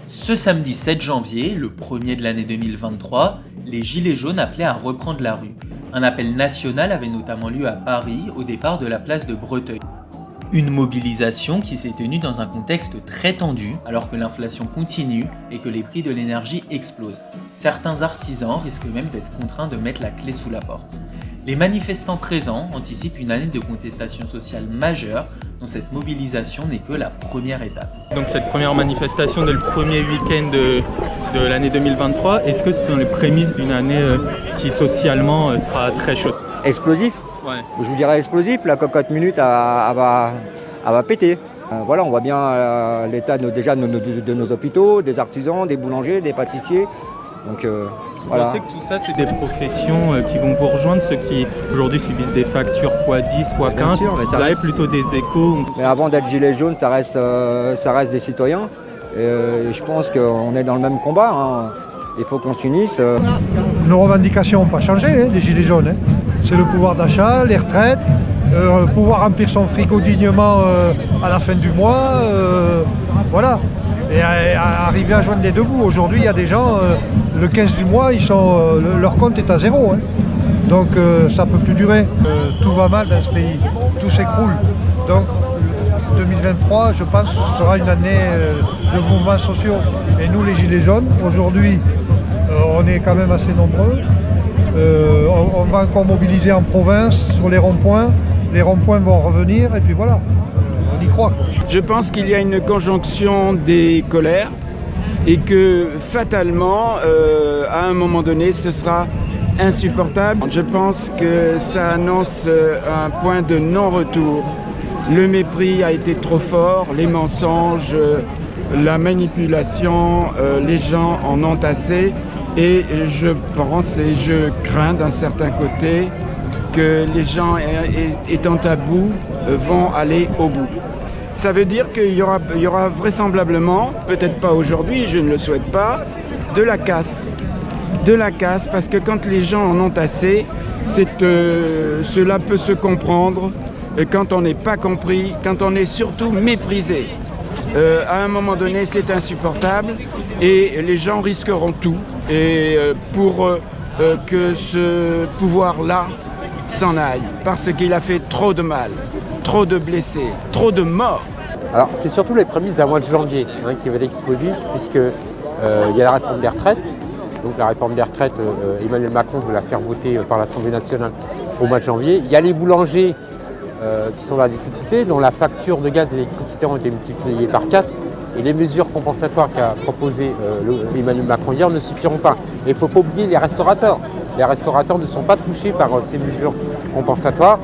Ce samedi 7 janvier, le premier de l'année 2023, les Gilets jaunes appelaient à reprendre la rue. Un appel national avait notamment lieu à Paris, au départ de la place de Breteuil. Une mobilisation qui s'est tenue dans un contexte très tendu, alors que l'inflation continue et que les prix de l'énergie explosent. Certains artisans risquent même d'être contraints de mettre la clé sous la porte. Les manifestants présents anticipent une année de contestation sociale majeure, dont cette mobilisation n'est que la première étape. Donc cette première manifestation dès le premier week-end de l'année 2023, est-ce que ce sont les prémices d'une année qui socialement sera très chaude? Explosif. Ouais. Je vous dirais explosif, la cocotte minute elle va péter. Voilà, on voit bien l'état de nos hôpitaux, des artisans, des boulangers, des pâtissiers. Donc, Vous pensez que tout ça, c'est des professions qui vont vous rejoindre, ceux qui aujourd'hui subissent des factures x10, x15, vous avez plutôt des échos? Mais avant d'être gilet jaune, ça reste des citoyens. Et je pense qu'on est dans le même combat. Hein. Il faut qu'on s'unisse. Nos revendications n'ont pas changé, les gilets jaunes. C'est le pouvoir d'achat, les retraites, pouvoir remplir son frigo dignement à la fin du mois. Voilà. Et arriver à joindre les deux bouts. Aujourd'hui, il y a des gens, le 15 du mois, leur compte est à zéro. Hein. Donc ça ne peut plus durer. Tout va mal dans ce pays, tout s'écroule. Donc 2023, je pense, sera une année de mouvements sociaux. Et nous, les Gilets jaunes, aujourd'hui, on est quand même assez nombreux. On va encore mobiliser en province, sur les ronds-points. Les ronds-points vont revenir et puis voilà, on y croit. Je pense qu'il y a une conjonction des colères et que fatalement, à un moment donné, ce sera insupportable. Je pense que ça annonce un point de non-retour. Le mépris a été trop fort, les mensonges, la manipulation, les gens en ont assez. Et je pense et je crains d'un certain côté que les gens étant à bout vont aller au bout. Ça veut dire qu'il y aura vraisemblablement, peut-être pas aujourd'hui, je ne le souhaite pas, de la casse. De la casse parce que quand les gens en ont assez, cela peut se comprendre quand on n'est pas compris, quand on est surtout méprisé. À un moment donné, c'est insupportable et les gens risqueront tout. Et pour que ce pouvoir-là s'en aille, parce qu'il a fait trop de mal, trop de blessés, trop de morts. Alors c'est surtout les prémices d'un mois de janvier qui va être explosif, puisque il y a la réforme des retraites. Donc la réforme des retraites, Emmanuel Macron veut la faire voter par l'Assemblée nationale au mois de janvier. Il y a les boulangers qui sont dans la difficulté, dont la facture de gaz et d'électricité ont été multipliées par 4. Et les mesures compensatoires qu'a proposées Emmanuel Macron hier ne suffiront pas. Et il ne faut pas oublier les restaurateurs. Les restaurateurs ne sont pas touchés par ces mesures compensatoires.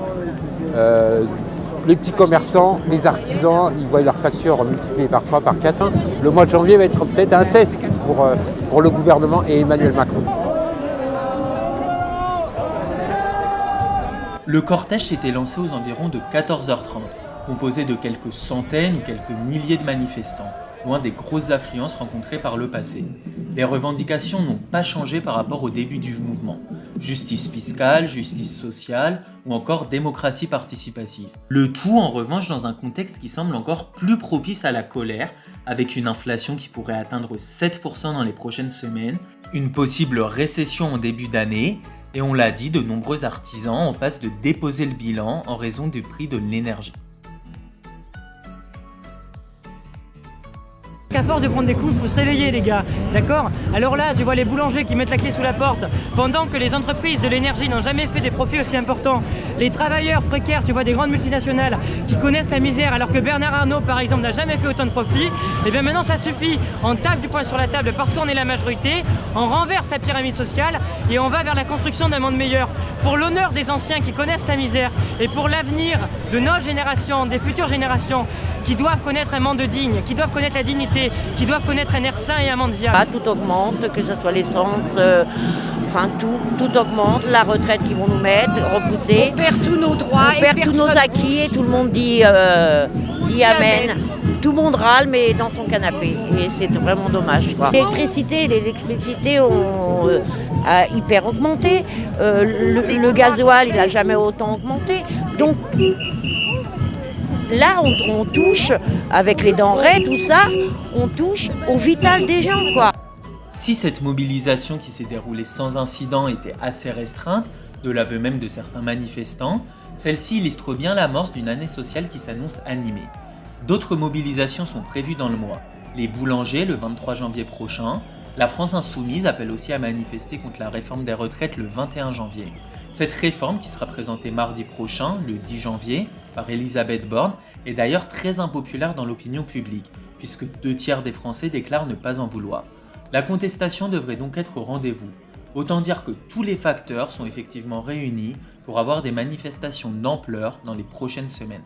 Les petits commerçants, les artisans, ils voient leurs factures multipliées par 3, par 4. Le mois de janvier va être peut-être un test pour le gouvernement et Emmanuel Macron. Le cortège s'était lancé aux environs de 14h30, composé de quelques centaines ou quelques milliers de manifestants, loin des grosses affluences rencontrées par le passé. Les revendications n'ont pas changé par rapport au début du mouvement. Justice fiscale, justice sociale ou encore démocratie participative. Le tout en revanche dans un contexte qui semble encore plus propice à la colère, avec une inflation qui pourrait atteindre 7% dans les prochaines semaines, une possible récession en début d'année, et on l'a dit, de nombreux artisans en passent de déposer le bilan en raison du prix de l'énergie. À force de prendre des coups, il faut se réveiller les gars, d'accord? Alors là, tu vois les boulangers qui mettent la clé sous la porte, pendant que les entreprises de l'énergie n'ont jamais fait des profits aussi importants. Les travailleurs précaires, tu vois, des grandes multinationales qui connaissent la misère, alors que Bernard Arnault, par exemple, n'a jamais fait autant de profits. Et bien maintenant, ça suffit. On tape du poing sur la table parce qu'on est la majorité, on renverse la pyramide sociale et on va vers la construction d'un monde meilleur. Pour l'honneur des anciens qui connaissent la misère et pour l'avenir de nos générations, des futures générations, qui doivent connaître un monde digne, qui doivent connaître la dignité, qui doivent connaître un air sain et un monde viable. Tout augmente, que ce soit l'essence, enfin tout augmente, la retraite qu'ils vont nous mettre, repousser. On perd tous nos droits, on perd tous nos acquis et tout le monde dit amen. Tout le monde râle mais dans son canapé et c'est vraiment dommage. L'électricité a hyper augmenté, le gasoil il n'a jamais autant augmenté. Donc Là, on touche, avec les denrées, tout ça, on touche au vital des gens, quoi. Si cette mobilisation qui s'est déroulée sans incident était assez restreinte, de l'aveu même de certains manifestants, celle-ci illustre bien l'amorce d'une année sociale qui s'annonce animée. D'autres mobilisations sont prévues dans le mois. Les boulangers le 23 janvier prochain, la France Insoumise appelle aussi à manifester contre la réforme des retraites le 21 janvier. Cette réforme, qui sera présentée mardi prochain, le 10 janvier, par Elisabeth Borne, est d'ailleurs très impopulaire dans l'opinion publique, puisque 2/3 des Français déclarent ne pas en vouloir. La contestation devrait donc être au rendez-vous. Autant dire que tous les facteurs sont effectivement réunis pour avoir des manifestations d'ampleur dans les prochaines semaines.